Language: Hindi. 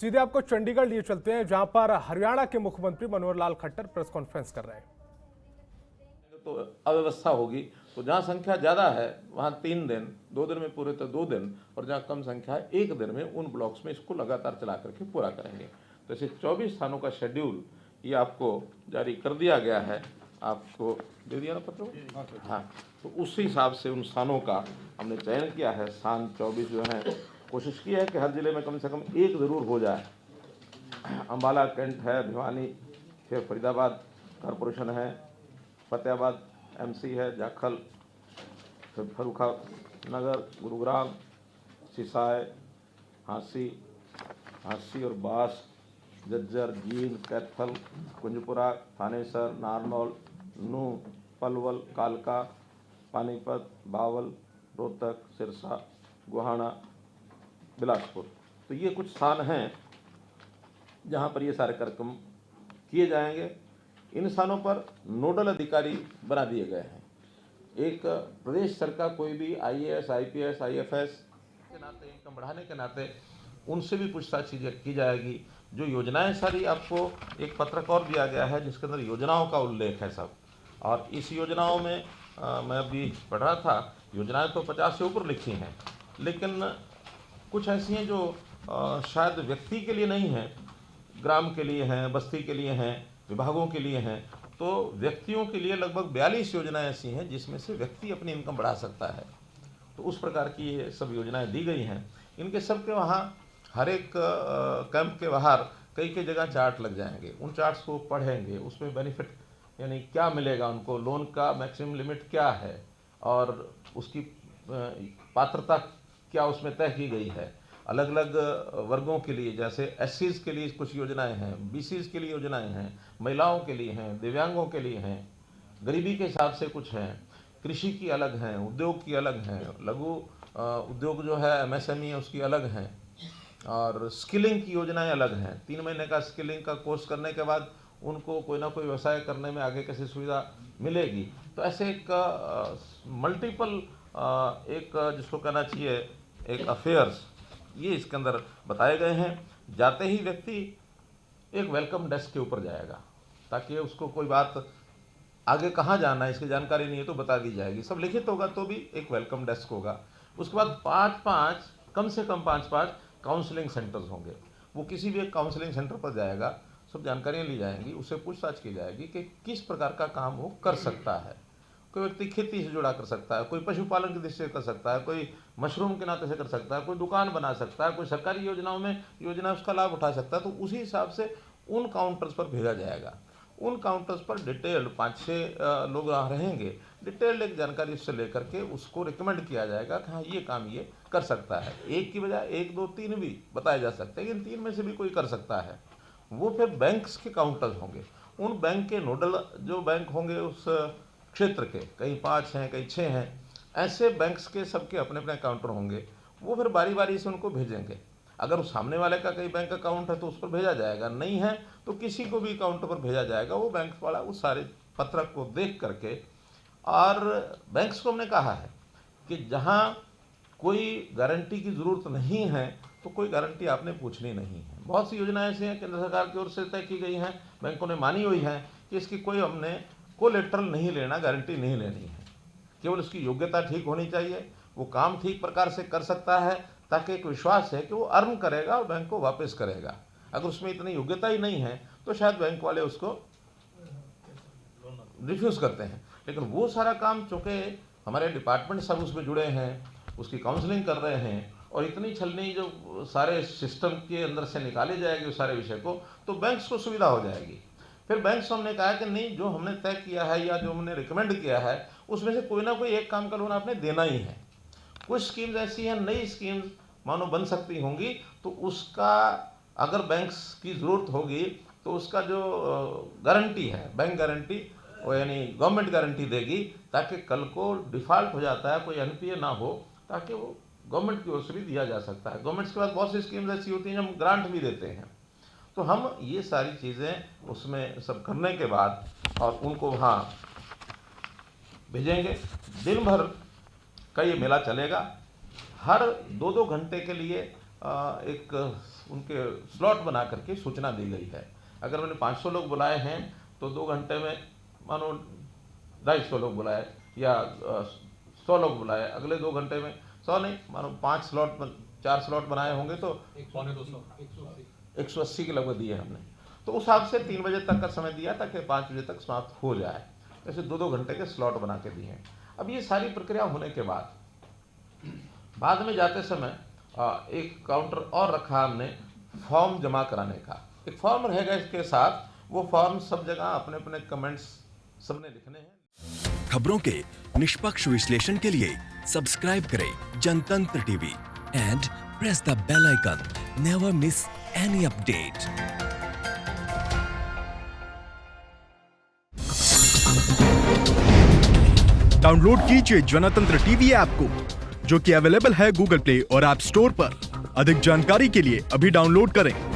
सीधे आपको चंडीगढ़ लिए चलते हैं, जहां पर हरियाणा के मुख्यमंत्री मनोहर लाल खट्टर प्रेस कॉन्फ्रेंस कर रहे हैं। तो अव्यवस्था होगी, तो जहाँ संख्या ज़्यादा है वहाँ 3 दिन, 2 दिन में पूरे तो 2 दिन, और जहाँ कम संख्या है 1 दिन में उन ब्लॉक्स में इसको लगातार चला करके पूरा करेंगे। तो ऐसे 24 स्थानों का शेड्यूल ये आपको जारी कर दिया गया है, आपको दे दिया ना पत्र? हाँ, तो उस हिसाब से उन स्थानों का हमने चयन किया है। स्थान 24 जो हैं, कोशिश की है कि हर जिले में कम से कम एक ज़रूर हो जाए। अम्बाला कैंट है, भिवानी, फिर फरीदाबाद कॉरपोरेशन है, फतेहाबाद एमसी है, जाखल, फिर फर्रुखाबाद, गुरुग्राम, सिसाई, हांसी और बास, झज्जर, जींद, कैथल, कुंजपुरा, थानेसर, नारनौल, नूंह, पलवल, कालका, पानीपत, बावल, रोहतक, सिरसा, गोहाना, बिलासपुर। तो ये कुछ स्थान हैं जहाँ पर ये सारे कार्यक्रम किए जाएंगे। इन स्थानों पर नोडल अधिकारी बना दिए गए हैं। एक प्रदेश स्तर का कोई भी IAS, IPS, IFS के नाते, इनकम बढ़ाने के नाते उनसे भी पूछताछ की जाएगी। जो योजनाएं सारी आपको एक पत्रक और दिया गया है जिसके अंदर योजनाओं का उल्लेख है सब, और इस योजनाओं में मैं अभी पढ़ रहा था, योजनाएं तो 50 से ऊपर लिखी हैं, लेकिन कुछ ऐसी हैं जो शायद व्यक्ति के लिए नहीं हैं, ग्राम के लिए हैं, बस्ती के लिए हैं, विभागों के लिए हैं। तो व्यक्तियों के लिए लगभग 42 योजनाएं ऐसी हैं जिसमें से व्यक्ति अपनी इनकम बढ़ा सकता है। तो उस प्रकार की ये सब योजनाएं दी गई हैं। इनके सब के वहाँ हर एक कैंप के बाहर कई कई जगह चार्ट लग जाएंगे। उन चार्ट्स को पढ़ेंगे, उसमें बेनिफिट यानी क्या मिलेगा उनको, लोन का मैक्सिमम लिमिट क्या है और उसकी पात्रता क्या उसमें तय की गई है। अलग अलग वर्गों के लिए, जैसे SCs के लिए कुछ योजनाएं हैं, BCs के लिए योजनाएं हैं, महिलाओं के लिए हैं, दिव्यांगों के लिए हैं, गरीबी के हिसाब से कुछ हैं, कृषि की अलग हैं, उद्योग की अलग हैं, लघु उद्योग जो है MSME है उसकी अलग हैं, और स्किलिंग की योजनाएं अलग हैं। 3 महीने का स्किलिंग का कोर्स करने के बाद उनको कोई ना कोई व्यवसाय करने में आगे कैसी सुविधा मिलेगी। तो ऐसे एक मल्टीपल एक जिसको कहना चाहिए एक अफेयर्स, ये इसके अंदर बताए गए हैं। जाते ही व्यक्ति एक वेलकम डेस्क के ऊपर जाएगा ताकि उसको कोई बात आगे कहाँ जाना है इसकी जानकारी नहीं है तो बता दी जाएगी। सब लिखित होगा तो भी एक वेलकम डेस्क होगा। उसके बाद 5-5 कम से कम 5-5 काउंसलिंग सेंटर्स होंगे। वो किसी भी एक काउंसलिंग सेंटर पर जाएगा, सब जानकारियाँ ली जाएंगी, उससे पूछताछ की जाएगी कि किस प्रकार का काम वो कर सकता है। कोई व्यक्ति खेती से जुड़ा कर सकता है, कोई पशुपालन की दृष्टि से कर सकता है, कोई मशरूम के नाते से कर सकता है, कोई दुकान बना सकता है, कोई सरकारी योजनाओं में योजना उसका लाभ उठा सकता है। तो उसी हिसाब से उन काउंटर्स पर भेजा जाएगा। उन काउंटर्स पर डिटेल्ड 5-6 लोग रहेंगे, डिटेल्ड एक जानकारी उससे लेकर के उसको रिकमेंड किया जाएगा कि हाँ ये काम ये कर सकता है। एक की बजाय 1, 2, 3 भी बताए जा सकते हैं, इन 3 में से भी कोई कर सकता है। वो फिर बैंक्स के काउंटर्स होंगे। उन बैंक के नोडल जो बैंक होंगे उस क्षेत्र के, कहीं 5 हैं, कहीं 6 हैं, ऐसे बैंक्स के सबके अपने अपने काउंटर होंगे। वो फिर बारी बारी से उनको भेजेंगे। अगर उस सामने वाले का कहीं बैंक अकाउंट है तो उस पर भेजा जाएगा, नहीं है तो किसी को भी अकाउंट पर भेजा जाएगा। वो बैंक वाला उस सारे पत्रक को देख करके, और बैंक्स को हमने कहा है कि जहाँ कोई गारंटी की ज़रूरत नहीं है तो कोई गारंटी आपने पूछनी नहीं है। बहुत सी योजनाएं ऐसी हैं केंद्र सरकार की ओर से तय की गई हैं, बैंकों ने मानी हुई है कि इसकी कोई हमने कोलेटरल नहीं लेना, गारंटी नहीं लेनी है। केवल उसकी योग्यता ठीक होनी चाहिए, वो काम ठीक प्रकार से कर सकता है, ताकि एक विश्वास है कि वो अर्न करेगा और बैंक को वापस करेगा। अगर उसमें इतनी योग्यता ही नहीं है तो शायद बैंक वाले उसको रिफ्यूज़ करते हैं। लेकिन वो सारा काम चूँकि हमारे डिपार्टमेंट सब उसमें जुड़े हैं, उसकी काउंसलिंग कर रहे हैं, और इतनी छलनी जो सारे सिस्टम के अंदर से निकाले जाएगी उस सारे विषय को, तो बैंक्स को सुविधा हो जाएगी। फिर बैंक्स हमने कहा कि नहीं, जो हमने तय किया है या जो हमने रिकमेंड किया है उसमें से कोई ना कोई एक काम का लोन आपने देना ही है। कुछ स्कीम्स ऐसी हैं, नई स्कीम्स मानो बन सकती होंगी, तो उसका अगर बैंक्स की ज़रूरत होगी तो उसका जो गारंटी है, बैंक गारंटी, वो यानी गवर्नमेंट गारंटी देगी, ताकि कल को डिफ़ॉल्ट हो जाता है कोई NPA ना हो, ताकि वो गवर्नमेंट की ओर से भी दिया जा सकता है। गवर्नमेंट के पास बहुत सी स्कीम्स ऐसी होती हैं हम ग्रांट भी देते हैं। तो हम ये सारी चीज़ें उसमें सब करने के बाद और उनको वहाँ भेजेंगे। दिन भर का ये मेला चलेगा। हर 2-2 घंटे के लिए एक उनके स्लॉट बना करके सूचना दी गई है। अगर मैंने 500 लोग बुलाए हैं तो 2 घंटे में मानो 250 लोग बुलाए या 100 लोग बुलाए, अगले 2 घंटे में 100 नहीं, मानो 5 स्लॉट 4 स्लॉट बनाए होंगे तो 180 के लगभग दिए हमने। तो उस हिसाब से 3 बजे तक का समय दिया ताकि 5 बजे तक समाप्त हो जाए। ऐसे 2-2 घंटे के स्लॉट बना के दिए हैं। अब ये सारी प्रक्रिया होने के बाद में जाते समय एक काउंटर और रखा हमने फॉर्म जमा कराने का। एक फॉर्म रहेगा इसके साथ, वो फॉर्म सब जगह अपने अपने कमेंट्स सबने लिखने हैं। खबरों के निष्पक्ष विश्लेषण के लिए सब्सक्राइब करें Jantantra TV and press the bell icon. Never miss any update. Download कीजिए जनतंत्र टीवी ऐप को, जो कि अवेलेबल है गूगल प्ले और ऐप स्टोर पर। अधिक जानकारी के लिए अभी डाउनलोड करें।